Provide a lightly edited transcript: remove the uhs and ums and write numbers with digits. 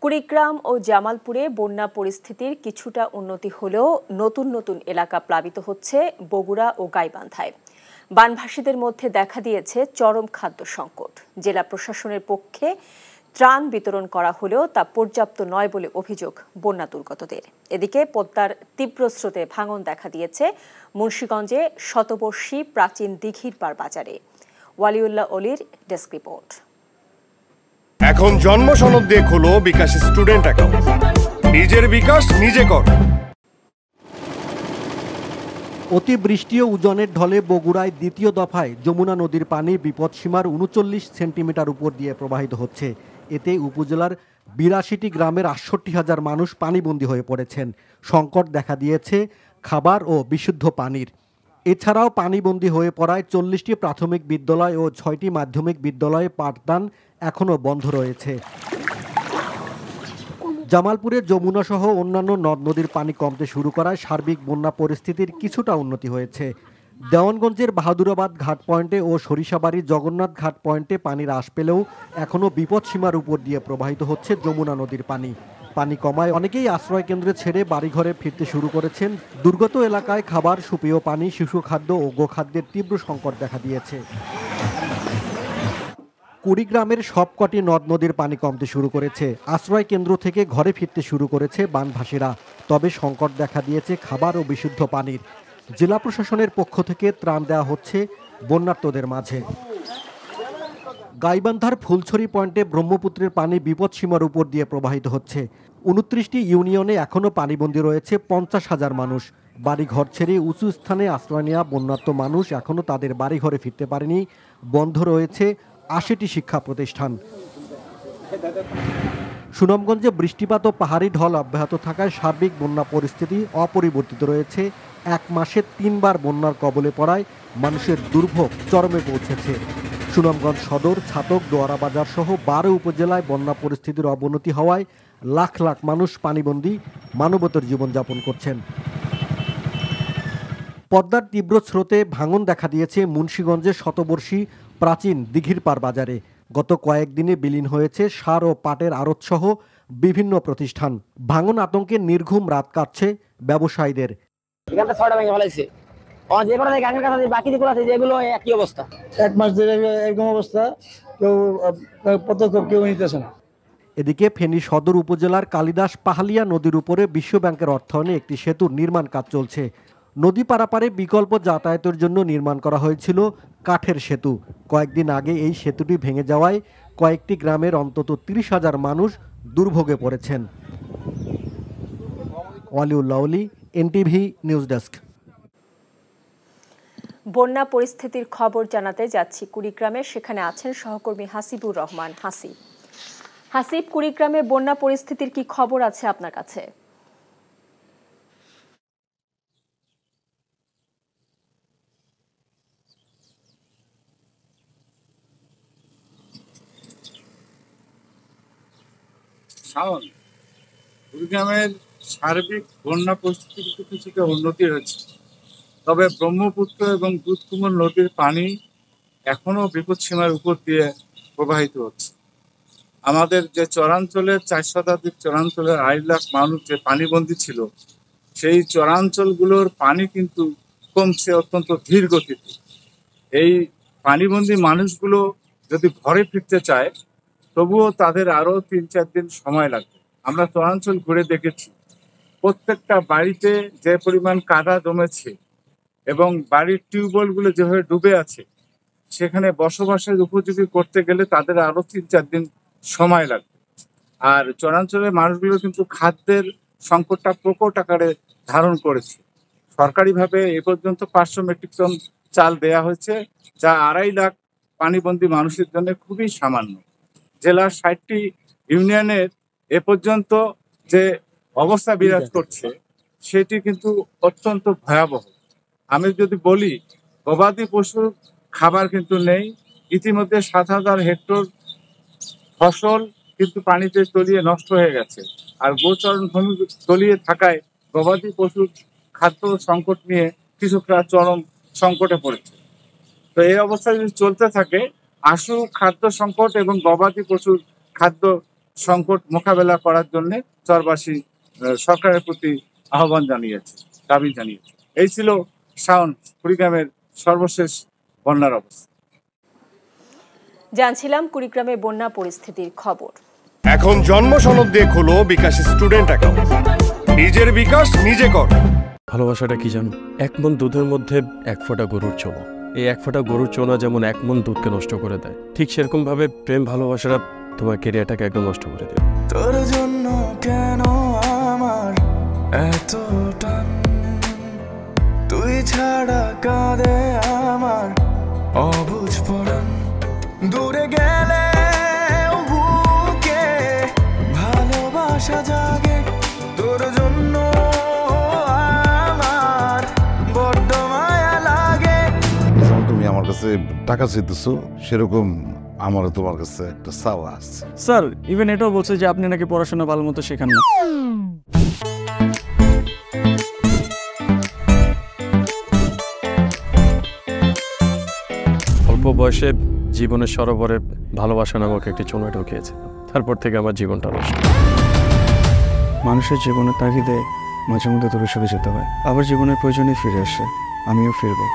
কুড়িগ্রাম ও জামালপুরে বন্যা পরিস্থিতির কিছুটা উন্নতি হলেও নতুন নতুন এলাকা প্লাবিত হচ্ছে বগুড়া ও গাইবান্ধায়। বানভাসীদের মধ্যে দেখা দিয়েছে চরম খাদ্য সংকট। জেলা প্রশাসনের পক্ষে ত্রাণ বিতরণ করা হলেও তা পর্যাপ্ত নয় বলে অভিযোগ বন্যা দুর্গতদের। এদিকে পদ্মার তীব্র স্রোতে ভাঙন দেখা দিয়েছে মুন্সিগঞ্জে শতবর্ষী প্রাচীন দিঘির পাড় বাজারে। ওয়ালিউল্লাহ অলির ডেস্ক রিপোর্ট। এখন জন্ম সনদ দিয়ে খোলো বিকাশ স্টুডেন্ট অ্যাকাউন্ট। নিজের বিকাশ নিজে কর। অতিবৃষ্টি ও উজানের ঢলে বগুড়ায় দ্বিতীয় দফায় যমুনা নদীর পানি বিপদসীমার ৩৯ সেন্টিমিটার উপর দিয়ে প্রবাহিত হচ্ছে। এতে উপজেলার ৮২টি গ্রামের ৬৮,০০০ মানুষ পানিবন্দী হয়ে পড়েছেন। সংকট দেখা দিয়েছে খাবার ও বিশুদ্ধ পানির। এছাড়াও পানিবন্দী হয়ে পড়ায় ৪০টি প্রাথমিক বিদ্যালয় ও ৬টি মাধ্যমিক বিদ্যালয়ে পাঠদান এখনও বন্ধ রয়েছে। জামালপুরের যমুনা সহ অন্যান্য নদ নদীর পানি কমতে শুরু করায় সার্বিক বন্যা পরিস্থিতির কিছুটা উন্নতি হয়েছে। দেওয়ানগঞ্জের বাহাদুরাবাদ ঘাট পয়েন্টে ও সরিষাবাড়ির জগন্নাথ ঘাট পয়েন্টে পানির হ্রাস পেলেও এখনও বিপদসীমার উপর দিয়ে প্রবাহিত হচ্ছে যমুনা নদীর পানি। পানি কমায় অনেকেই আশ্রয় কেন্দ্রে ছেড়ে বাড়িঘরে ফিরতে শুরু করেছেন। দুর্গত এলাকায় খাবার, সুপেয় পানি, শিশু খাদ্য ও গোখাদ্যের তীব্র সংকট দেখা দিয়েছে। কুড়িগ্রামের সবকটি নদ নদীর পানি কমতে শুরু করেছে। আশ্রয় কেন্দ্র থেকে ঘরে ফিরতে শুরু করেছে বানভাসীরা। তবে সংকট দেখা দিয়েছে খাবার ও বিশুদ্ধ পানির। জেলা প্রশাসনের পক্ষ থেকে ত্রাণ দেওয়া হচ্ছে বন্যার্তদের মাঝে। গাইবান্ধার ফুলছড়ি পয়েন্টে ব্রহ্মপুত্রের পানি বিপদসীমার উপর দিয়ে প্রবাহিত হচ্ছে। ২৯টি ইউনিয়নে এখনও পানিবন্দী রয়েছে ৫০,০০০ মানুষ। বাড়িঘর ছেড়ে উঁচু স্থানে আশ্রয় নেওয়া বন্যার্ত মানুষ এখনও তাদের বাড়িঘরে ফিরতে পারেনি। বন্ধ রয়েছে ৮০টি শিক্ষা প্রতিষ্ঠান। সুনামগঞ্জে বৃষ্টিপাত ও পাহাড়ি ঢল অব্যাহত থাকায় সার্বিক বন্যা পরিস্থিতি অপরিবর্তিত রয়েছে। এক মাসে ৩ বার বন্যার কবলে পড়ায় মানুষের দুর্ভোগ চরমে পৌঁছেছে। সুনামগঞ্জ সদর, ছাতক, দোয়ারা বাজার সহ ১২ উপজেলায় বন্যা পরিস্থিতির অবনতি হওয়ায় লাখ লাখ মানুষ পানিবন্দী মানবতর জীবনযাপন করছেন। পদ্মার তীব্র স্রোতে ভাঙন দেখা দিয়েছে মুন্সিগঞ্জের শতবর্ষী প্রাচীন দিঘির পাড় বাজারে। গত কয়েকদিনে বিলীন হয়েছে সার ও পাটের আড়তসহ বিভিন্ন প্রতিষ্ঠান। ভাঙন আতঙ্কে নির্ঘুম রাত কাটছে ব্যবসায়ীদের। এদিকে ফেনী সদর উপজেলার কালিদাস পাহালিয়া নদীর উপরে বিশ্ব ব্যাংকের অর্থায়নে একটি সেতুর নির্মাণ কাজ চলছে। নদী পারাপারে বিকল্প যাতায়াতের জন্য নির্মাণ করা হয়েছিল কাঠের সেতু। কয়েকদিন আগে এই সেতুটি ভেঙে যাওয়ায় কয়েকটি গ্রামের অন্তত ৩০,০০০ মানুষ দুর্ভোগে পড়েছেন। ওয়ালিউল্লাহ অলি, এনটিভি নিউজ ডেস্ক। বন্যা পরিস্থিতির খবর জানাতে যাচ্ছি কুড়িগ্রামে। সেখানে আছেন সহকর্মী হাসিবুর রহমান। হাসিব, কুড়িগ্রামে বন্যা পরিস্থিতির কি খবর আছে আপনার কাছে? কুড়িগ্রামের সার্বিক বন্যা পরিস্থিতিতে কিছুটা উন্নতি হয়েছে, তবে ব্রহ্মপুত্র এবং দুধকুমর নদীর পানি এখনো বিপদসীমার উপর দিয়ে প্রবাহিত হচ্ছে। আমাদের যে চরাঞ্চলের ৪ শতাধিক চরাঞ্চলের ২.৫ লাখ মানুষ যে পানিবন্দী ছিল, সেই চরাঞ্চলগুলোর পানি কিন্তু কমছে অত্যন্ত ধীর গতিতে। এই পানিবন্দী মানুষগুলো যদি ঘরে ফিরতে চায়, তবুও তাদের আরো ৩-৪ দিন সময় লাগবে। আমরা চরাঞ্চল ঘুরে দেখেছি, প্রত্যেকটা বাড়িতে যে পরিমাণ কাদা জমেছে এবং বাড়ির টিউবওয়েলগুলো যেভাবে ডুবে আছে, সেখানে বসবাসের উপযোগী করতে গেলে তাদের আরো ৩-৪ দিন সময় লাগবে। আর চরাঞ্চলের মানুষগুলো কিন্তু খাদ্যের সংকটটা প্রকট আকারে ধারণ করেছে। সরকারিভাবে এ পর্যন্ত ৫০০ মেট্রিক টন চাল দেয়া হয়েছে, যা ২.৫ লাখ পানিবন্দী মানুষের জন্য খুবই সামান্য। জেলার ৬০টি ইউনিয়নের এ পর্যন্ত যে অবস্থা বিরাজ করছে, সেটি কিন্তু অত্যন্ত ভয়াবহ। আমি যদি বলি, গবাদি পশুর খাবার কিন্তু নেই। ইতিমধ্যে ৭,০০০ হেক্টর ফসল কিন্তু পানিতে তলিয়ে নষ্ট হয়ে গেছে। আর গোচরণ ভূমি তলিয়ে থাকায় গবাদি পশুর খাদ্য সংকট নিয়ে কৃষকরা চরম সংকটে পড়েছে। তো এই অবস্থা যদি চলতে থাকে, আশু খাদ্য সংকট এবং গবাদি পশুর খাদ্য সংকট মোকাবেলা করার জন্য চরবাসী সরকারের প্রতি আহ্বান জানিয়েছে, দাবি জানিয়েছে। এই ছিল শাওন কুড়িগ্রামের সর্বশেষ বন্যার অবস্থা। জানছিলাম কুড়িগ্রামে বন্যা পরিস্থিতির খবর। এখন জন্ম সনদ দিয়ে খোলো বিকাশ স্টুডেন্ট অ্যাকাউন্ট। নিজের বিকাশ নিজে কর। ভালোবাসাটা কি জানো? 1 মণ দুধের মধ্যে 1 ফোঁটা গরুর চোনা। এই 1 ফোঁটা গরুর চোনা যেমন 1 মণ দুধকে নষ্ট করে দেয়, ঠিক সেরকম ভাবে প্রেম ভালোবাসাটা তোমার ক্যারিয়ারটাকে একদম নষ্ট করে দেয়। তোর জন্য কেন আমার এত টান, তুই ছাড়া কাঁদে আমার অবুঝ পরাণ, দূরে গেলে বুকে ভালোবাসা জাগে, তোর জন্য আমার বড্ড মায়া লাগে। তুমি আমার কাছে টাকা চাইতেছো, সেরকম আমারও তোমার কাছে একটা চাওয়া আছে। স্যার ইভেন এটাও বলছে যে আপনি নাকি পড়াশোনা ভালো মতো শেখান না। অল্প বয়সে জীবনের সরোবরে ভালোবাসা নামক একটি চোনা ঢুকিয়েছে, তারপর থেকে আমার জীবনটা নষ্ট। মানুষের জীবনের তাগিদে মাঝে মধ্যে দূরে সরে যেতে হয়, আবার জীবনের প্রয়োজনে ফিরে আসে। আমিও ফিরবো।